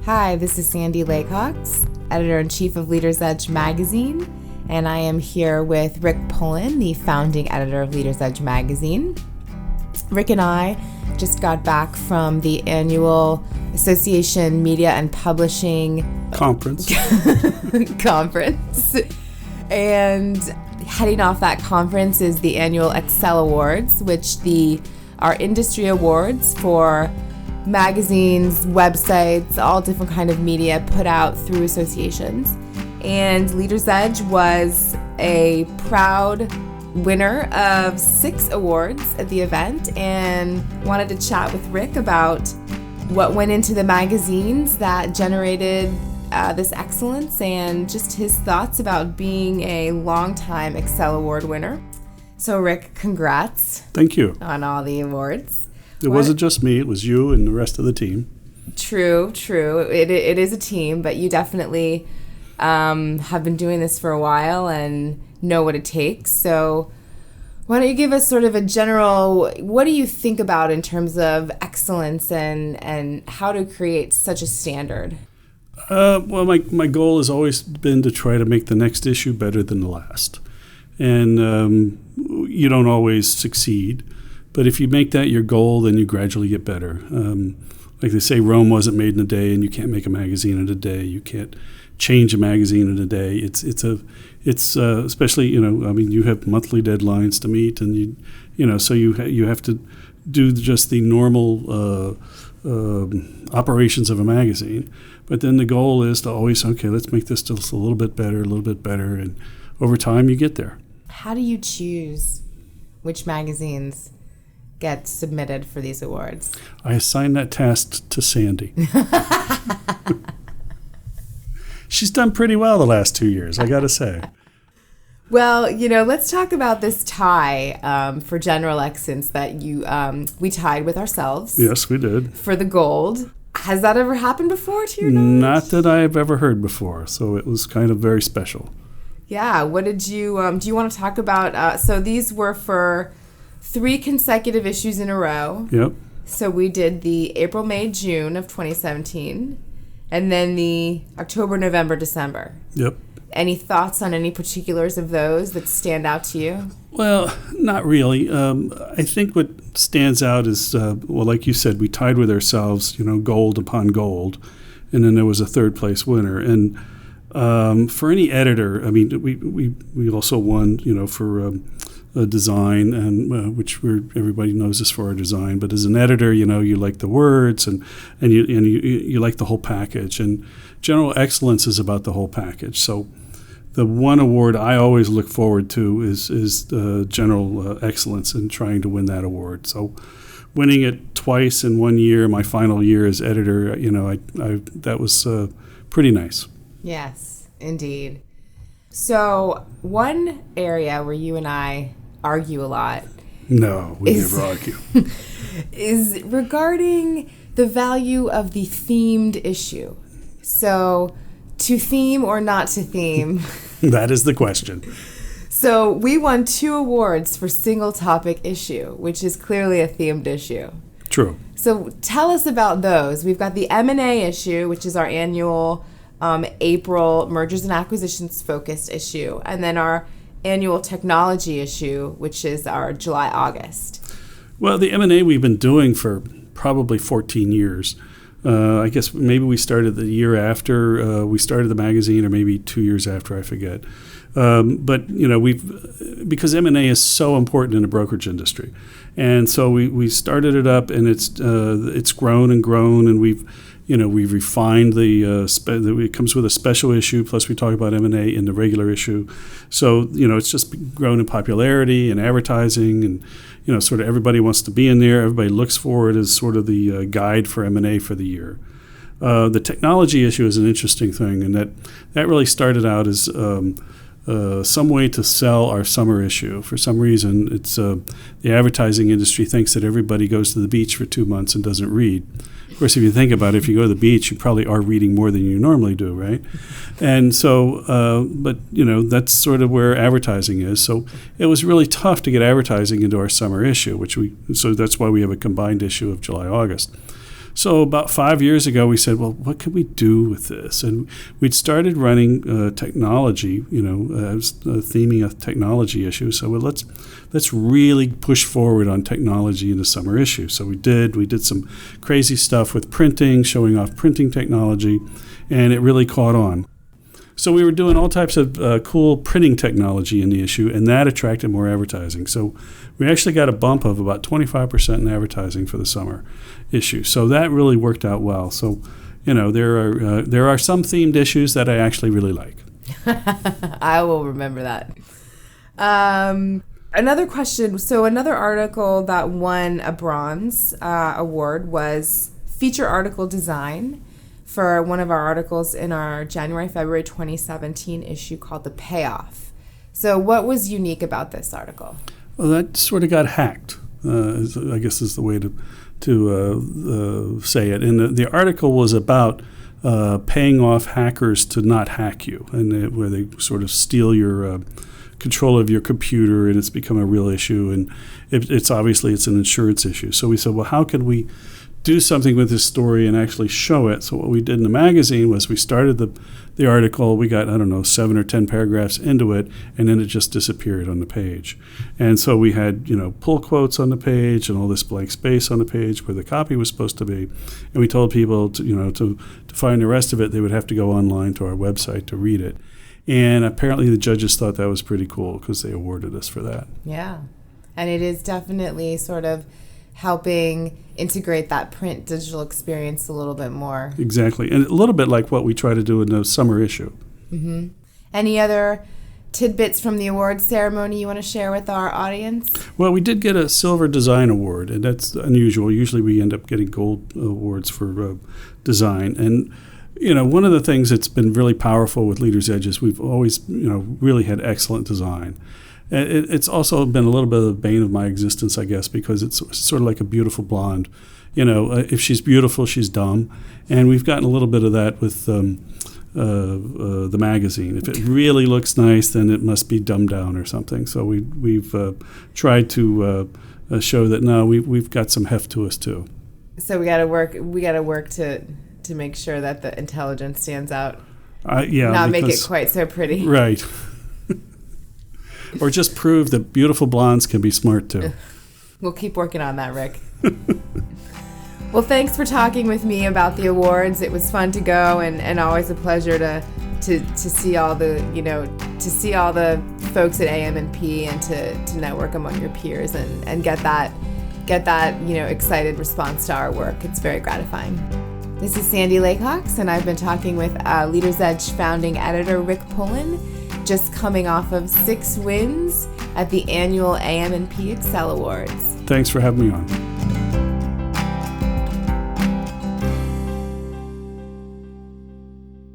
Hi, this is Sandy Laycox, Editor-in-Chief of Leaders Edge magazine, and I am here with Rick Pullen, the founding editor of Leaders Edge magazine. Rick and I just got back from the annual Association Media and Publishing Conference. And heading off that conference is the annual Excel Awards, which are industry awards for magazines, websites, all different kind of media put out through associations. And Leaders Edge was a proud winner of 6 awards at the event, and wanted to chat with Rick about what went into the magazines that generated this excellence, and just his thoughts about being a longtime Excel Award winner. So Rick, congrats. Thank you. On all the awards. It wasn't just me, it was you and the rest of the team. True. It is a team, but you definitely have been doing this for a while and know what it takes. So why don't you give us sort of a general, what do you think about in terms of excellence and how to create such a standard? Well, my goal has always been to try to make the next issue better than the last. And you don't always succeed. But if you make that your goal, then you gradually get better. Like they say, Rome wasn't made in a day, and you can't make a magazine in a day. You can't change a magazine in a day. It's especially, you have monthly deadlines to meet, and so you have to do just the normal operations of a magazine. But then the goal is to always, let's make this just a little bit better, and over time you get there. How do you choose which magazines get submitted for these awards? I assign that task to Sandy. She's done pretty well the last 2 years, I got to say. Well, let's talk about this tie for general excellence that we tied with ourselves. Yes, we did. For the gold. Has that ever happened before, to your knowledge? Not that I've ever heard before, so it was kind of very special. Yeah, what did you, do you want to talk about, so these were for 3 consecutive issues in a row. Yep. So we did the April, May, June of 2017, and then the October, November, December. Yep. Any thoughts on any particulars of those that stand out to you? Well, not really. I think what stands out is, like you said, we tied with ourselves, gold upon gold, and then there was a third place winner. And for any editor, we also won, for design, and which everybody knows us for our design. But as an editor, you like the words, and you like the whole package. And general excellence is about the whole package. So the one award I always look forward to is general excellence, and trying to win that award. So winning it twice in 1 year, my final year as editor, that was pretty nice. Yes, indeed. So one area where you and I argue a lot. No, we never argue. Is regarding the value of the themed issue. So to theme or not to theme? That is the question. So we won 2 awards for single topic issue, which is clearly a themed issue. True. So tell us about those. We've got the M&A issue, which is our annual April mergers and acquisitions focused issue, and then our annual technology issue, which is our July-August. Well, the M&A we've been doing for probably 14 years. I guess maybe we started the year after we started the magazine, or maybe 2 years after, I forget. But because M&A is so important in the brokerage industry, and so we started it up, and it's grown and grown, and we've refined it comes with a special issue, plus we talk about M&A in the regular issue. So, it's just grown in popularity and advertising, and, sort of everybody wants to be in there. Everybody looks for it as sort of the guide for M&A for the year. The technology issue is an interesting thing, and that really started out as some way to sell our summer issue. For some reason, it's the advertising industry thinks that everybody goes to the beach for 2 months and doesn't read. Of course, if you think about it, if you go to the beach, you probably are reading more than you normally do, right? And so, that's sort of where advertising is. So it was really tough to get advertising into our summer issue, so that's why we have a combined issue of July, August. So about 5 years ago, we said, well, what can we do with this? And we'd started running technology, theming a technology issue. So let's really push forward on technology in the summer issue. So we did some crazy stuff with printing, showing off printing technology, and it really caught on. So we were doing all types of cool printing technology in the issue, and that attracted more advertising. So we actually got a bump of about 25% in advertising for the summer issue. So that really worked out well. So, there are some themed issues that I actually really like. I will remember that. Another question. So another article that won a bronze award was feature article design for one of our articles in our January-February 2017 issue called The Payoff. So what was unique about this article? Well, that sort of got hacked, I guess is the way to say it. And the article was about paying off hackers to not hack you, and where they sort of steal your control of your computer, and it's become a real issue. And it's obviously an insurance issue. So we said, well, how can we do something with this story and actually show it? So what we did in the magazine was we started the article. We got, 7 or 10 paragraphs into it, and then it just disappeared on the page. And so we had, pull quotes on the page and all this blank space on the page where the copy was supposed to be. And we told people to find the rest of it, they would have to go online to our website to read it. And apparently the judges thought that was pretty cool because they awarded us for that. Yeah. And it is definitely sort of helping integrate that print digital experience a little bit more. Exactly. And a little bit like what we try to do in the summer issue. Mm-hmm. Any other tidbits from the awards ceremony you want to share with our audience? Well, we did get a Silver Design Award, and that's unusual. Usually we end up getting gold awards for design. And, one of the things that's been really powerful with Leader's Edge is we've always, really had excellent design. It's also been a little bit of the bane of my existence, I guess, because it's sort of like a beautiful blonde. If she's beautiful, she's dumb. And we've gotten a little bit of that with the magazine. If it really looks nice, then it must be dumbed down or something. So we've tried to show that, no, we've got some heft to us, too. So we got to work to make sure that the intelligence stands out. Make it quite so pretty. Right. Or just prove that beautiful blondes can be smart, too. We'll keep working on that, Rick. Well, thanks for talking with me about the awards. It was fun to go, and always a pleasure to see all the folks at AM&P and to network among your peers and get that excited response to our work. It's very gratifying. This is Sandy Laycox, and I've been talking with Leader's Edge founding editor Rick Pullen, just coming off of 6 wins at the annual AM&P Excel Awards. Thanks for having me on.